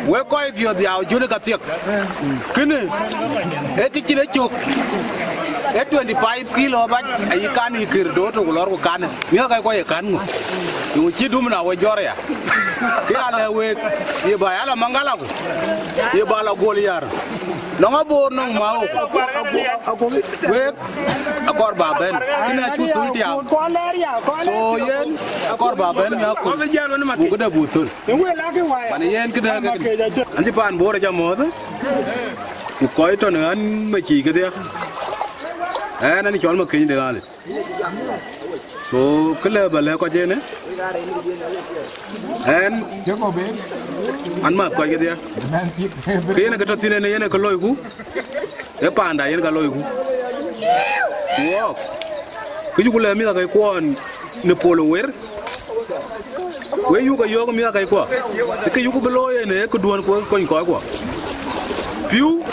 we coi việc gì áo chun cái tiệc cái này cái chuyện đấy chụp 25 kilo bach ai kan ni kirdo to lor ko kan mi ka ko e kan ngo ci dum na wa jore ya ki ala we ye ba ala mangala ko ye ba la gol yar no nga bo no ma ko we akor ba ben kina chu tul dia so yen akor ba ben na ko ko da butul pan yen kida anti pan bo ra jamo to ko to nan ma ci ke dia anh chọn một kinh được rồi, số cái lơ bờ lơ coi trên đấy, anh mà coi cái gì, cái này cái trò chuyện này cái lôi cú, cái bàn đài cái lôi cú, wow, cái chú lơ mi là cái quan Nepal wear, cái chú cái yoga mi là cái quan, cái chú cái lôi này cái đuôn của con coi quan, phiu,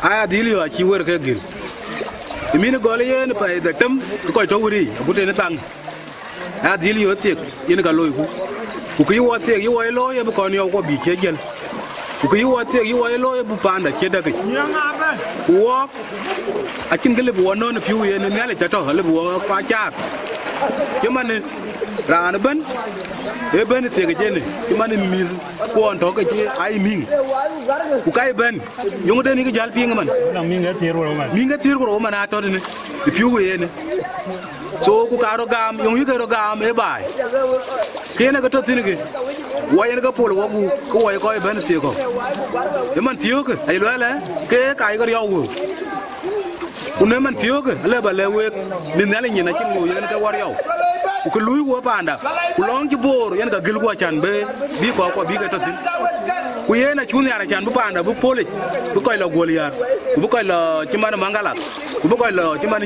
ai đi liều chỉ wear cái gì. Mình gọi là yên phải để tâm coi trâu đi, bút tên nó tăng, đi liều tiệc, yên cả lôi cú cái yêu tiệc yêu ai lôi, bút con yêu có bị chết chân, cái yêu tiệc yêu ai lôi, bút pan đã chết đấy, walk, chính cái lebu nó phiêu yên nên là chả trâu lebu phá chát, chứ mà này ra nó bên tiệc cái trên này, chứ mà này mình quan thọ cái gì ai mình, cái bên, dùng cái này cái jal pieng man, mình cái tiệt của mình à thôi này, phiêu yên này, so ku caro gam, dùng cái gam bài, cái này cái trâu xin cái, quay cái polo wagu, quay coi bên tiệc không, cái mình tiệc cái, ai nói là cái điều nếu mình thiếu cái là bà lê quê nên là nhìn thấy trên ngồi những cái war yêu cái lúi của bạn đã cái lóng cái bồ những cái gil của chăn bê bí có bí cái trật cái này là chú nhà là chăn bố bạn đã bố polic bố coi là goliar bố coi là chim ăn mangala bố coi là chim ăn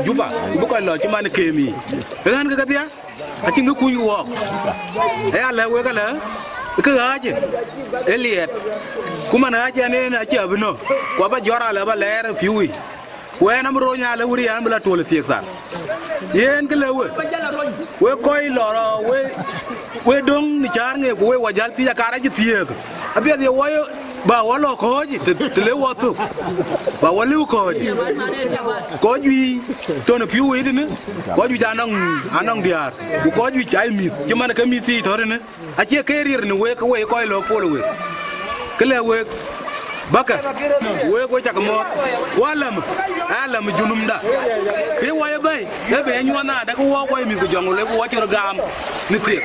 juba bố coi là chim ăn kemi cái anh cái gì á chính cái cùi của ấy là quê cái là cái gì Elliot kuma na aja ne na ci abino ko ba jora la ba leer fiwi we na mro nya la wuri an bla tole tiek ta yen ke lewe we koy loro we dong ni char nge we wajal ti yakara ji tiek abia de ba walo ko ji te le wotu ba walu ko ji ko ji to no piu wi ne ko ji anong diar ko ji chai mi ji man ka mi ti to ne a che ke rir ne we ko lo polo we kle we baka we ko chak mo walam alam junum da ke waye bay e be nyona da ko ko mi ko jong le ko ci gam ni ti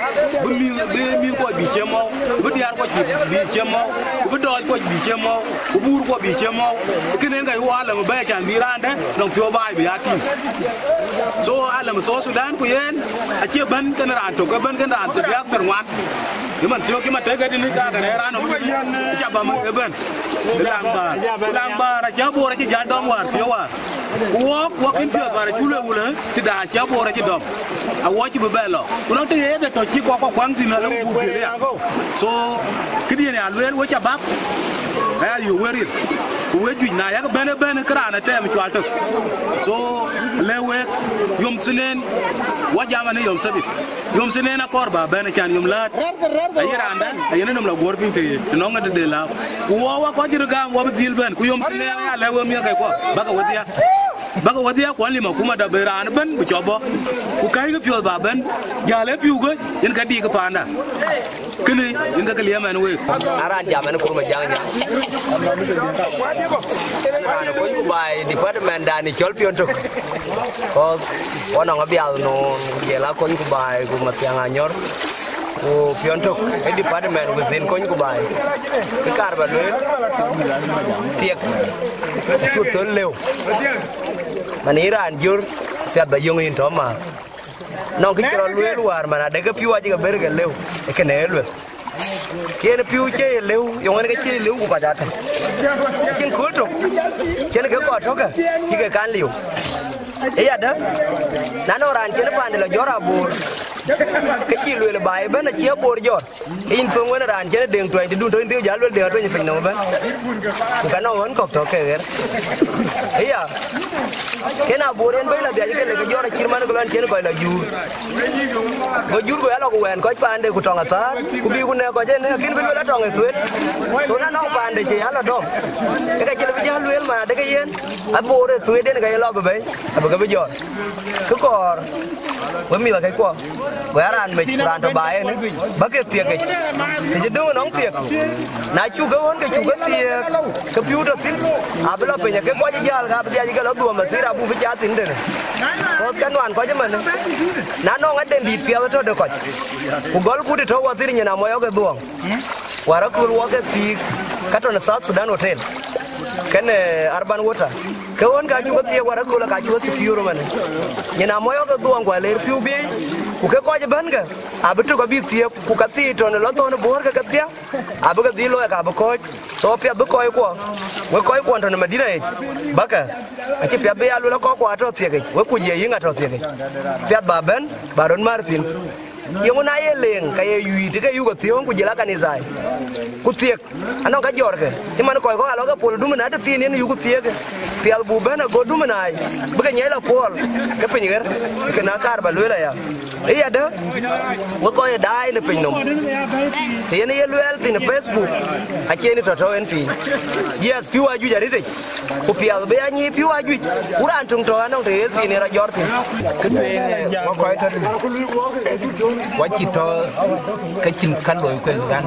mi ko bi chemo bu diar ko ci bi chemo bu do ko bi chemo bu bur ko bi chemo kene ngai walam bay kan bi rande donc pio bay bi ati so alam so Sudan ko yen a ci ban kan ran to ban kan ran to yak terwan man tiyo ki mate gadi ni ka ga ran no ci ba ma ben langbar aja bora ci jadom war tiyo war wok in tiyo bara chulo wula ti da aja bora ci dom a wo ci be belo kuno te ye to ci ko kwang ti na lu bu le ya so kidi ne alwer wo ca bak ay yo werir we ju na ya ben krana tem ci alto so lewe yom sinen wajama ne yom sabit yom sinen akor ba ben kan yom lat ayiranda ayene nom la gor fin te no nga de la wo wa ko jiru gam wo dil ben ku yom sinen ya lewe mi kay ko baka wadiya ko lima kuma da beran ben bu cobo ku kay ga piol ba ben jale piu go yen ka di ka panda kene yen ka liya man we aran jaman ko ma jang nya ana ko ku bai department da ni chol pion tok ko ona ngabial no gela ko ku bai ku ma tianga nyor ku pion tok e department ku zin ko ku bai ki kar ba le tiek ku to lew maniran jur pia ba yung in to ma non ki tro luel war mana de ga piwa ji ga berga lew e kene lew kene piu che lew yung ne ga che lew ku ba ja ta kin ko to chen ga ko to ga ki ga kan lew e ya da nano ran chen pa de la jora bur cái chi lùi là bài bên là chia bồ rồi in phương với ran chế đường tuổi thì đun thôi tiêu giá luôn đều tôi nhìn nó bên cái nào vẫn cọc thọ kề ấy à cái nào bồ đến bây là để cái này cái gió là chỉ mà nó còn chế nó gọi là dùi gọi là quen có pan đây của tròn ta của bi của này có chế này kiến bên là tròn người tuyết số nó pan đây chỉ là đâu cái chế là bây giờ lùi mà đây cái yên à bồ đây tuyết đến cái lo bấy à cái bây giờ cứ còn với mình là cái quoi với ran mình ran thọ bài này bắt cái tiệc cái thì đúng là nóng tiệc nãy chú cái tiệc cái piu đó tin à bây giờ bây giờ cái quá gì là bây giờ cái đó đùa mà xí ra bu phải trả tiền đây này có cái đoàn có chứ mình nãy nó ngay đến đi piao thôi được rồi của gol của đi thâu vào thì nhà nào mới có cái đùa và đó cứ cái tiệc cái đó là South Sudan Hotel cái này Urban Water cái con cái chú cái tiệc và đó cứ là cái chú secure mà nhà nào mới có cái đùa quả lấy piu bi ku ke ko je ban ga abitu ko bi tie ku ka ti to ne lo to ne bor ka dia abu ka di lo ka bu ko so pia bu ko we ko to ne madina e baka a ti pia be ya lo ko to tie ke we ku je yinga to tie ke pia ba ben baron martin yung na ye leng ka ye yu ti ke yu ko ti on ku je la kanisa ku tie ano ka jor ke ti man ko alo ka pol du na de ti ne yu ku tie ke pia bu ben go du na bu ka nyela pol ke pinyer ke na kar ba lo la ya iya đó, tôi coi đài nó bình nông, thì anh ấy lưu tin ở Facebook, anh chị này trò NP, yes, piu aju jadi đấy, cô piao bây anh ấy piu aju, cú ăn trùng trò anh ông thì gì này là giọt thì, cái này tôi coi thôi, quá chỉ cho cái chuyện cán lối quen gan,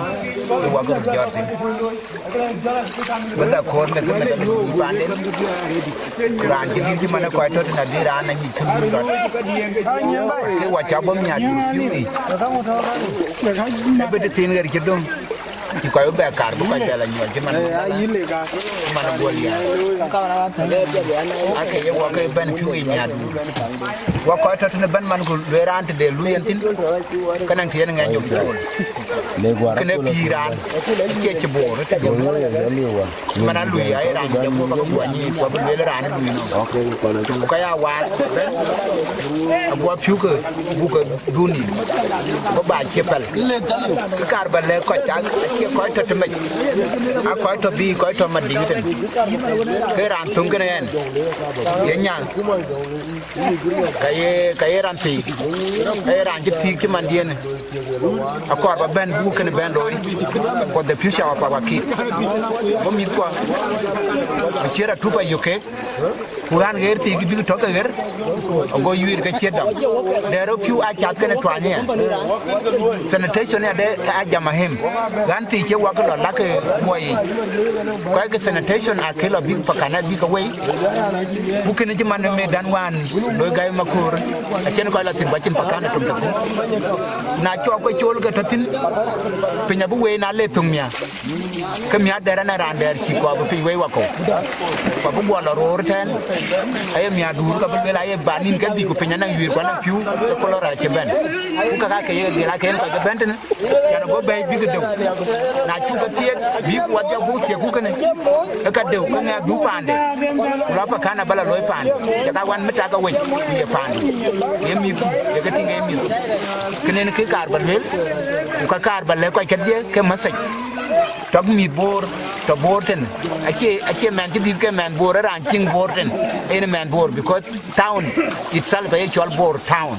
tôi qua cái giọt thì, bây giờ con mình cái mình lưu bán đến, ran chỉ đi mà nó coi thôi là đi ran anh nhìn không được, cái quả cháu bấm nhà dulu ni. Tapi di sini dari kita, jika ibu bakar bukan jalan jual, cuman mana boleh ya. Akhirnya wakai ban piunya dulu. Wakai tu tu ban man ku leran tu dulu yang tin, kan dia dengan nyok dulu. Kena piran, dia cebor. Mana lu ya, ran jauh bagai buat ni, buat leran dulu. Kaya awal, buat piu ke, bukan dunia, buat baca pel. Kekar balik kau cak. chia coi thật mình coi thật bi coi thật mặt đi cái ran tung cái này vậy nha cái ran thì cái ran chích thì cái mặt đi này coi bà ben bu cái ben rồi còn the future của bà kids bom ít quá chia ra thupa yoke Kuran ger ti gibi to ka ger go yuir ka chedam de ro piu a chat kana twanye sanitation ya de a jama hem gan ti che wa ka la ke moy ko ka sanitation a ke lo bi pakana bi ka wey bu ke ne ci man me dan wan do gay makur a chen ko la tin ba cin pakana tum ta na cho ko chol ga tatin pinya bu wey na le tum ya ke mi adara na rander ci ko bu pi wey wa ko ko bu bo la ro ten ay mi adur ka bel ay banin ka di ko penya nang wir ko nang piu ko lora ke ben ku ka ke ye de la ken ko ben ten ya no go bay bi ga dew na chu ka tie bi ko wadja bu tie ku kene ka dew ka nga du pande la pa kana bala loy pande ya ka wan meta ka wen ye pande ye mi ye ka tinga mi kenen ke kar balel ku ka kar balle ko ke die ke masaj tok mi bor to borten ache man ti dir ke man bor ran ching borten in man bor because town itself a actual bor town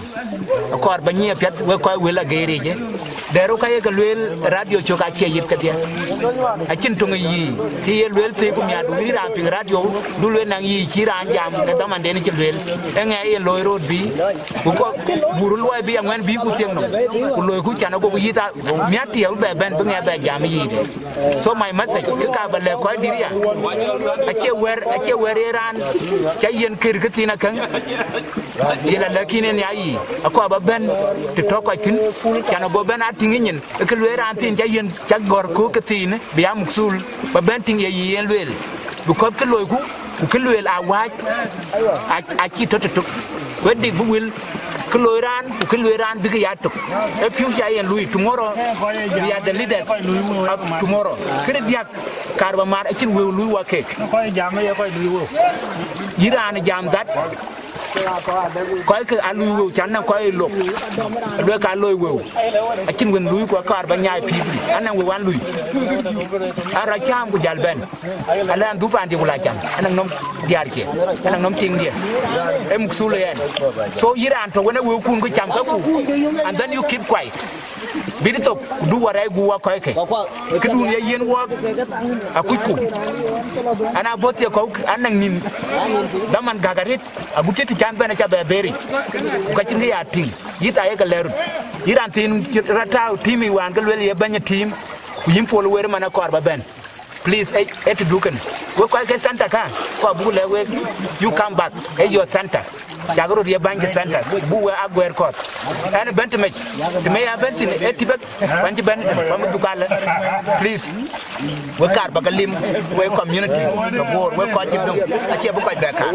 akor banye pet we ko we la gere je dero ka ye lwel radio choka che yit ka dia achin tunga yi ti ye lwel te ko mi adu ri ran ping radio du lwel nang yi chi ran jam ka da man den chi lwel enga ye loy road bi ko buru loy bi ngwan bi ku tieng no ku loy ku chana ko yi ta mi ati be ben bi nge be jam yi de so my message ka ba le ko diria ache wer ran cha yen kir ka tina kan ila lakine ni ayi akwa ba ben to to ko tin chana bo ben atingi nyin ke wer ran tin cha yen cha gor ko ka tin bi am sul ba ben tin ye yen wel bu ko ke loy ku ke wel a wa a chi to to wedi bu wil Keluaran bigi yatuk. If you say and Louis tomorrow, we are the leaders of tomorrow. Krediak Karbamar, I will Louis cake. Iran jam that. Quite a Louis Chana quite look. Look at Louis will. I can win Louis Carbanya people, and then we want Louis. Aracham with Jalben. I learned Dupandi Ulacham, and I'm not Diarke, and I'm not Ting there. M. Sulian. So Iran to when we couldn't go and then you keep quiet. Bidito do what I go work. Can do yen work a quick and I bought your coke and then Daman Gagarit, a bouquet to Jan Benacha Berry. Catching the art team. Yet I a letter. Iran team Ratao, Timmy, one girl, a banya team. We import where Manacor Ben. Please, et Dukan. Go quite a Santa Car. You come back. Hey, your Santa. Jagro dia bank center bu wa agwer court ana bent match to me ya bent ni etibek banji ben pam dukala please we kar bagalim we community the board we ko ci dum aci bu ko dakar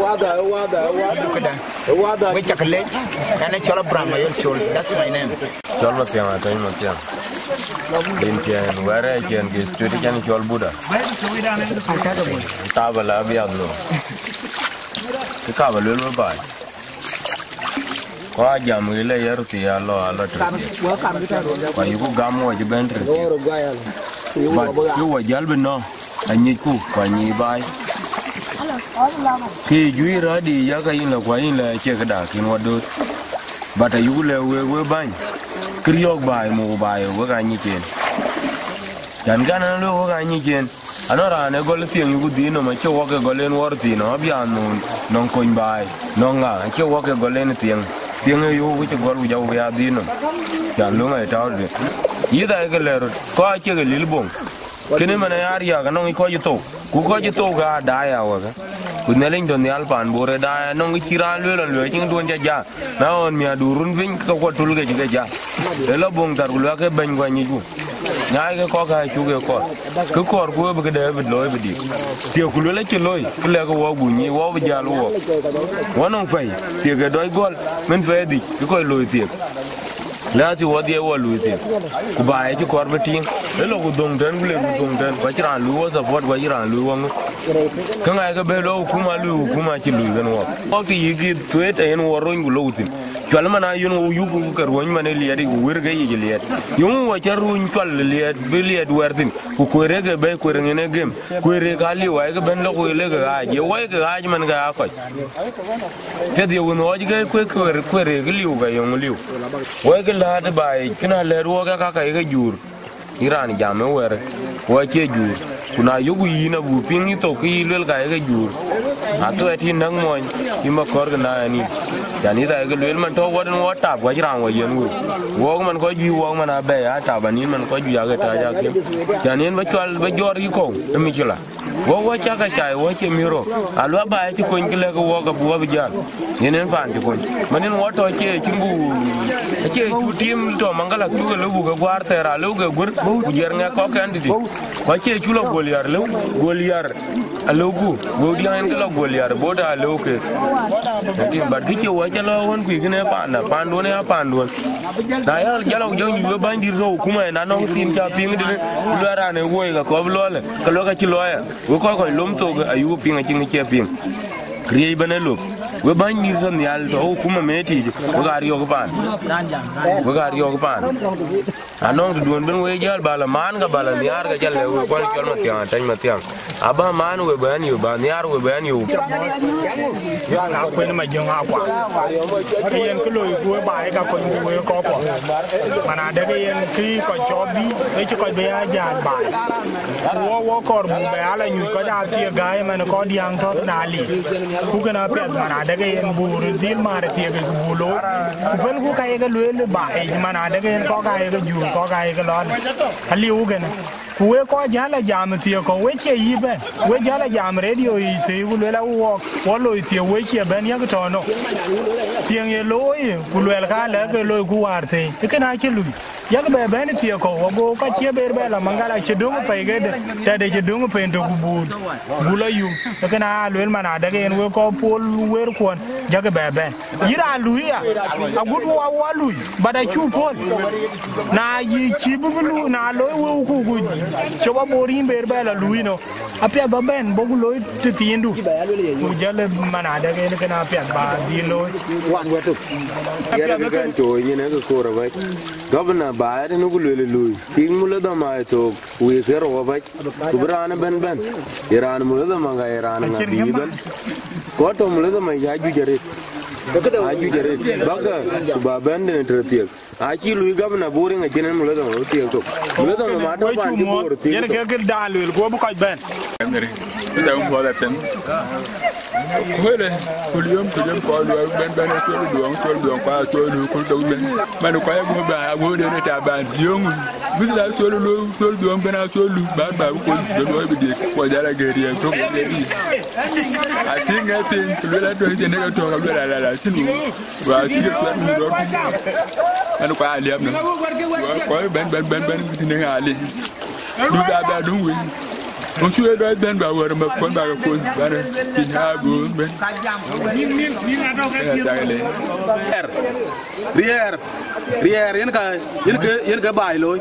we chakale ana chola brahma yo chol that's my name chol ma tiang atay ma tiang din tiang wara ken ge study kan chol buda tabala bi adlo ka ba lo ba ko jam ile yarti alo tri ko yugo gamo je bentri ba yo wa jalbe no anyi ku ko nyi bai ki jui radi ya ka yin la kwa yin la che ka da kin wado bata yugo le we ban kriyok bai mo bai wo ga nyi ken jan gana lo wo ga nyi ken anora ne gol tieng yugo dino ma che wo ke golen worti no bia non kon bai nonga che wo ke golen tieng tiếng yêu với chúng con giàu về đi nữa chẳng lúc này tao được ý tại cái lề có chơi cái lưỡi bông cái này mà này aria cái nó có gì to cái đai à vậy cái này linh tuần này alpan bore đai nó cái chira lưỡi nhưng đuôn cha nó mía durun vinh cái quạt tul cái cha để nó bông tar cái cái bên qua như chú ngay cái có cái chú cái cỏ của cái đấy bị lôi bị đi tiều cái lấy cái lôi cái lề cái vỏ bùn như vỏ bây giờ luôn vỏ nó phải tiều cái đói gol mình phải đi cái coi lôi tiều lẽ thì vỏ địa vỏ lôi tiều cái bài cái cỏ bị tiếng đấy là cái đồng tiền cái đồng tiền vậy chỉ là lôi vỏ support vậy chỉ là lôi vỏ cái ngày cái bên đó cũng mà chỉ lôi cái nó có cái gì cái tweet ấy nó vỏ rồi cái lôi tiều chwal mana yun yugu ka ruon mane liadi wirge yi liad yung wa charuun chwal liad biliad wertin ku korege be korengene gem kore gali wa ga ben lo ko le ga je wa ga man ga ko pedi won o je kore liu ga yung liu wa ga la de bai kina le ro ga ka ga jur iran jame wer wa che jur kuna yugu yina bu pingi to ki lel ga ga jur ato ati nang moy ima kor na ni jani da ga lel man to wadon wa tap wa jirang wa yen wo man ko ji wo man abe a ta banin man ko ju ya ga ta ja ke jani ba chwal ba jor yi ko mi chila wo cha ka chai wo che miro alwa ba ti ko ngile ko wo ga bu ba jan yenen fan ti ko manin wo to che chingu che tu tim to mangala tu ga lu ga gwar tera lu ga gur ku jer nga ko kan di ko che chulo goliar alogu wo di an ga goliar boda aloke ti bar ki che wo cha lo won ku gine pa na pando ne pando na ya jalo jo ni ba ndir ro kuma na no tin cha ping de lu ara ne wo ga ko lo le ka lo ka chi lo ya wo ko lom to ga ayu pinga chingi che ping kriye banelo we ban ni ran yal to kuma meti wo ga riyo pan anong duon ben we jal bala man ga bala niar ga jal we kon chol ma tiang tan ma tiang aba man we ban yu ba niar we ban yu ya na ko ni ma jong akwa yen ko loy ko ba ga ko ni we ko ko mana de yen ki ko chobi e ko be ya jan ba wo kor bu be ala nyu ko da ti ga man ko diang to na li ku gana pe mana de yen bu dil mare ti ga bu lo ku ben ku ka ye ga le ba e mana de yen ko ga ye ga ju ko ga ye ga lo ali u gana ku we ko jala jam ti ko we che yi ben we jala jam radio yi ti ku le la wo lo ti we che ben ya to no tieng ye lo yi ku le ka le ga lo ku war ti ke na che lu ya ga be ben ti ko wo go ka che be be la mangala che dung pe ga de de che dung pe to ku bu la yu ke na le mana de yen we ko pol wer kon ya ga be ben yira lu ya a gut wa lu ba da chu pol na yi chi bu lu na lo wo ku cho ba borin be be la lu no apia ba ben bo lo ti tindu ku jale mana de yen ke na apia ba di lo wan we tu ya ga kan to ni ne ko ra ba gobna ba de no lu ting mu le da mai to we ke ro ba ku brana ben iran mu le da ma ga iran na bi ben ko to mu le da mai ya ju jare baga ba ben ne tretiek achi lu gobna boring a jenen mu le da no tiek to mu le da ma ta ba di bor ti yen ke dalu ko bu ko ben da un po da tem wele kulium ko lu ben ko du ko to lu ko to ben man ko ya go ba go de ne ta ba yong bisla to lu ben to lu ba ko do lo bi de ko jara geri to ko de bi I think lu la to je ne to lu la sinu ba ti ke to ni do man ko ali am na ko ben ni ali du da du wi on tu do ben ba wor ma kon ba ko bare ti ha go ben rier yen ka bai loy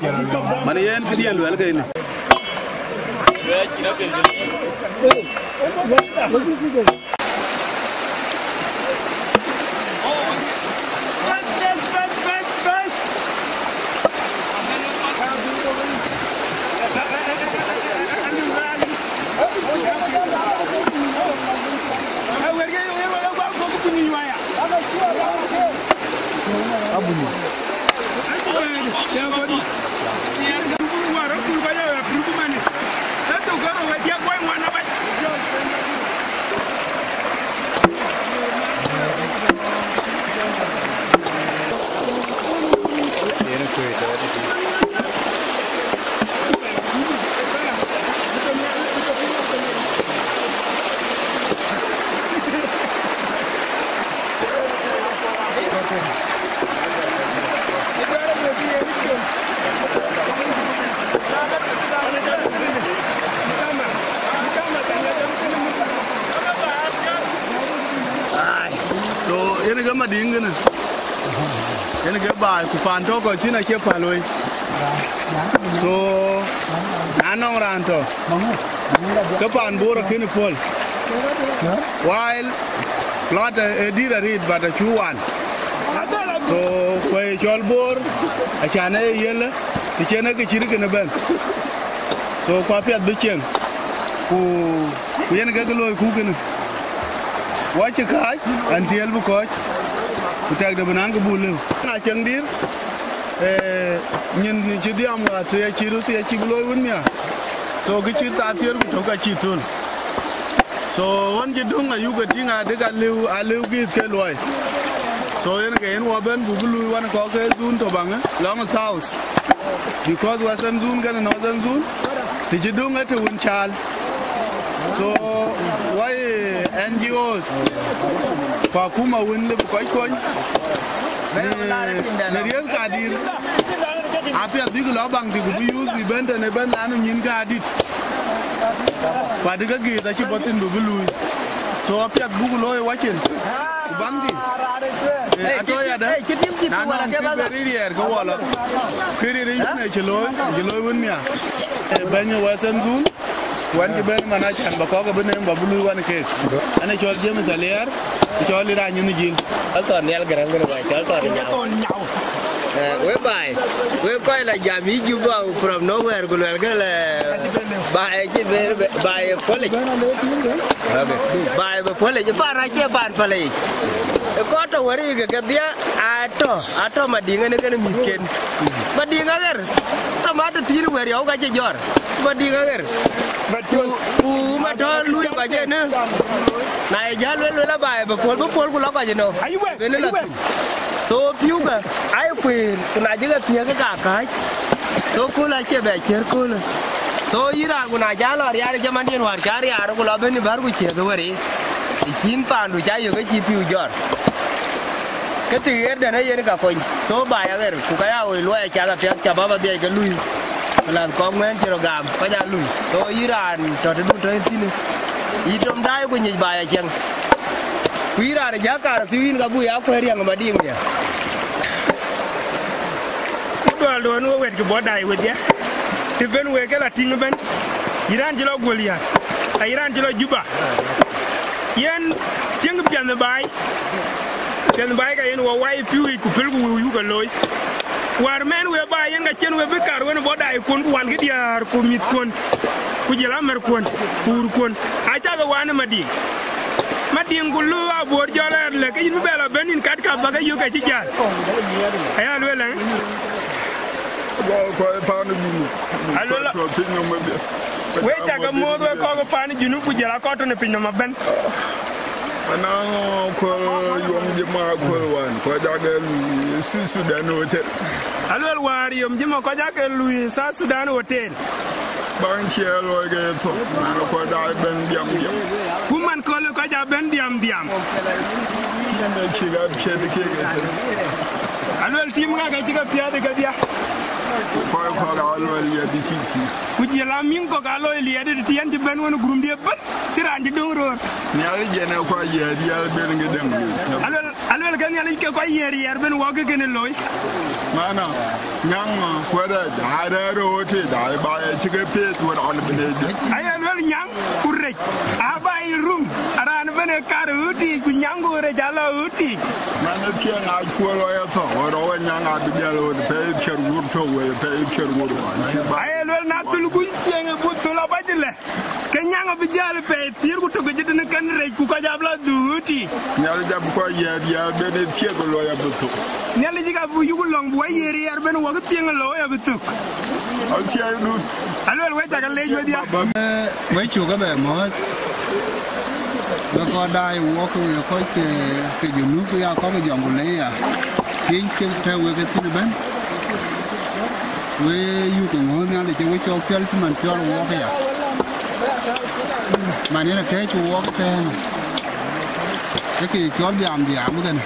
man yen ki dien wel ke ni ma ding gana ene ga ba ku pan to ko tina ke paloi so anong ranto ka pan boro kini pol while plot a did a read but a chuan chol bor a chane yele ti chene ke chiri ke ben so kwa piat bi chen ku yen ga loy ku ken wa che kai an tiel bu ko ku tag de banan ko bulu na chang dir nyin ni chi diam wa te chiru te chi loy won mia so ke chi ta tier ku to ka chi tul so won je dung ayu ga tinga de ga lew gi ke loy so yen ga yen wa ben bu bulu wan ko ke zun to bang long south because western zone ga northern zone ti je dung ate un chal so why NGOs pa kuma win le ko ko ne riel ka dir apia digu lo bang digu bi use bi bente ne ben anu nyin ka dit pa diga gi da ci botin bu bulu so apia bugu lo e wachen bangi ato ya da na wala ke ba rier ko wala kiri ri ne ci loy won mia e banyo wasan zun wan ki ben mana chan ba ko ga bene ba bulu wan ke ane chol jeme saler chol ira nyin jil to nel garang ne ba chol to nyau we bai we coi là giảm ý chú vào from nowhere của loài cái là bài chứ bài polic bài polic chứ ba ra chứ bàn polic có trâu ở đây cái dia ato mà đi ngay cái miền mà đi ngay cái tao mà tao tin về điều cái gì giỏi mà đi ngay cái mà thôi lui cái gì nữa này giá lui là bài mà pol của nó cái gì nữa bên đó là so piu ga ai quên kuna jiga tiya ga kai so kula ke ba ker kula so ira kuna jalo ya de jaman din war kari ar kula ben bar ku che ga wari kin pandu ja yo ga ji piu jor cái ti da na yen ka ko so ba ya ger ku ka ya oi lo ya cha pya cha ba de ga lui lan ko men chiro gam pa ja lui so iran to du to tin i tom dai ku ni ba ya chen Kuira de jaka fiwin ga bu ya ko riang ma ding ya do no wet ko bodai wet ya te ben we ga la ting ben iran jilo golia iran jilo juba yen ting pian bai ga yen wo wai piwi ku pel ku yu ga loy war men we ba yen ga chen we be kar won bodai kon ku wan ga diar ko mit kon ku jela mer kon pur kon a cha ga wan ma ding madingulu abor joler le ke yibu bela benin kat ka baga yu ka ci jaar aya lo la ko paanu junu alola to tinno mo be we jaga modo ko paanu junu bu jara ko to ne pinno ma ben ana ko yom jema ko wan ko jaga su Sudan hotel alol war yom jema ko jaga lui sa Sudan hotel ban cielo ge to na ko da ben diam kuman ko le ko ja ben diam yanda ci ga ce de ke ge alol tim ga ci ga pia de ga dia ko ga alol ya di ci ku je la min ko ga lo li de ti yan ben won grum de ban tirandi do ro ni ali je na ko ya di al ben ge dem alol ga ni ali ko yer ben wo ge ne loy mana nyang ko da ro te da ba ya ci ga pe to da al ben de ay alol nyang ku rek a bay rum aran ben kar uti ku nyang go re jalo uti mana ci na ko lo ya to ro wa nyang a du jalo de pe cher wur to we pe cher wur ay alol na tul ku yenge bu to la bajle ke nyang bi jalo pe tir ku to ge de kan re ku ka jabla du uti nyal jab ko ya ben ci ko lo ya bu to nyal ji ga bu yugul long bu yer ben wa ga tieng lo ya bu tuk al ci ay du alol we jagal le jo dia mấy chủ các bạn mới nó có đai wo có cái dùng nước kia có cái dòng của lấy à kiến trên theo cái xin bên với yêu cầu hơn nhau để cho cho phiên cho mình cho wo cái à mà nếu là cái chủ wo cái tên cái cho giảm cái này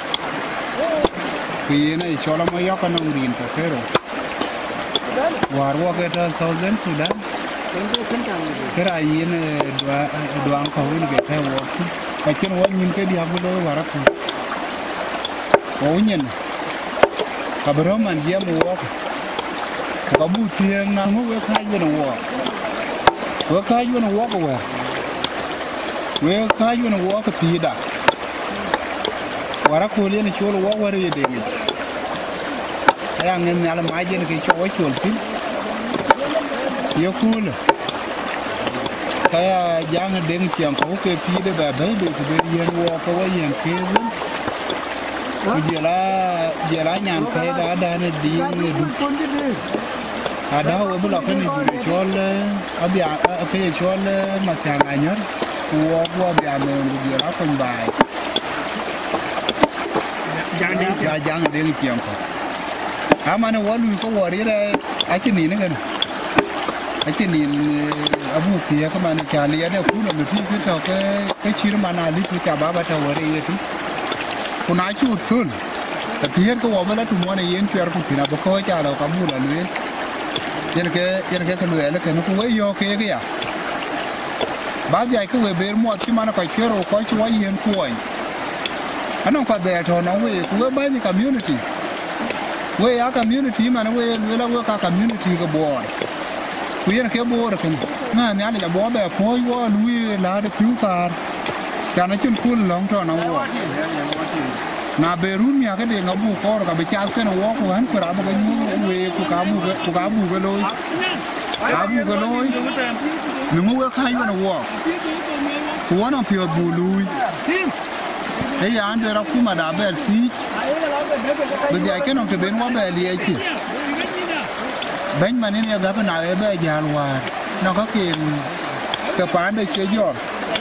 vì này cho nó mới có nông điền của thế rồi war wo cái đó Southern Sudan kira yin doang ko ni ke ta wo ka chen wo nyin ke dia bu do wara ko o nyen ka bro man dia mu wo ka bu tieng na ngo we ka yu no wo we ka yu no wo ko we ka yu no wo ka ti da wara ko le ni cholo wo wara ye de ni yang ngin nyala mai jen ke cho chul tin yo kul kaya jang deng chiang ko ke pi de ba be be ku be yen wo ko wa yen ke zun ku jela nyan ke da ne di ne du ada wo bu lo ke ni du chol abia ke chol ma chang anyor wo bia no du jela kon bai jang deng chiang ko amane walu ko wori re achini ne gan achini abu siya ka mane kali ya ne ku no mi fi to ke chir mana li tu cha baba ta wori yetu kuna chu tun ta tier ko wa mala tu mo ne yen chwer ku tina ba ko cha lo ka mu la lu yen ke ka lu ele ke no ku we yo ke ya ba ja ke we ber mo ti mana ka chero ko chu wa yen ku oi anon ka de to no we ku we ba ni community we ya community man we la we ka community ko boy ku yen ke bo ra kun na nya le bo be ko wo lui la de piu kar ka na chun kun long to na wo na be run ya ka de ngabu ko ka be cha ke na wo ko han ko ra ba ga nyu we ku ka bu ga loi lu mu we ka yu na wo ku wa na pio bu lui e ya ande ra ku ma da bel si be ya ke no te ben wa be li e ki ben ma ni ga ba na e be ja wa no ka kin ka pa de che yo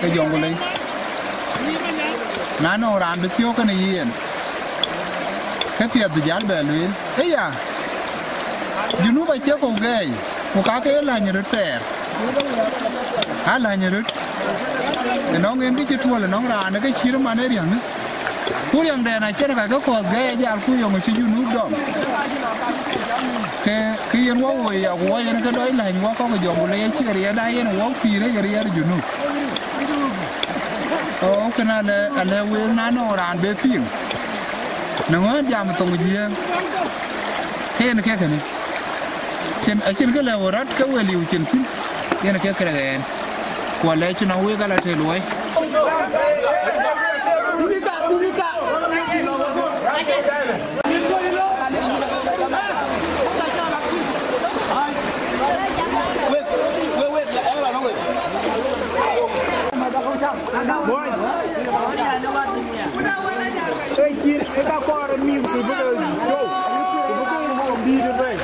ka yong le na no ran be tio ka ni yen ka ti du ja be lu e ya ju nu ba che ko ge ku ka ke la ni re ter ha la ni re nó nghe cái chuyện thua là nó ra nó cái chi nó mà nó riêng nữa cú riêng đèn này chết là cái cột ghé ra cú dùng cái chi nút đó cái yên quá rồi à quá yên cái đấy là quá có cái dùng lấy chi cái đây nó quá phi đấy cái đấy là nút cái này là quên nó ra bé phim nó mới làm một tông gì cái này trên cái lều rát cái quầy liu trên phim cái này cái này qua lấy cho nó quay cái là thế luôn cái ta qua là miêu từ bây giờ vô từ bây giờ đi được rồi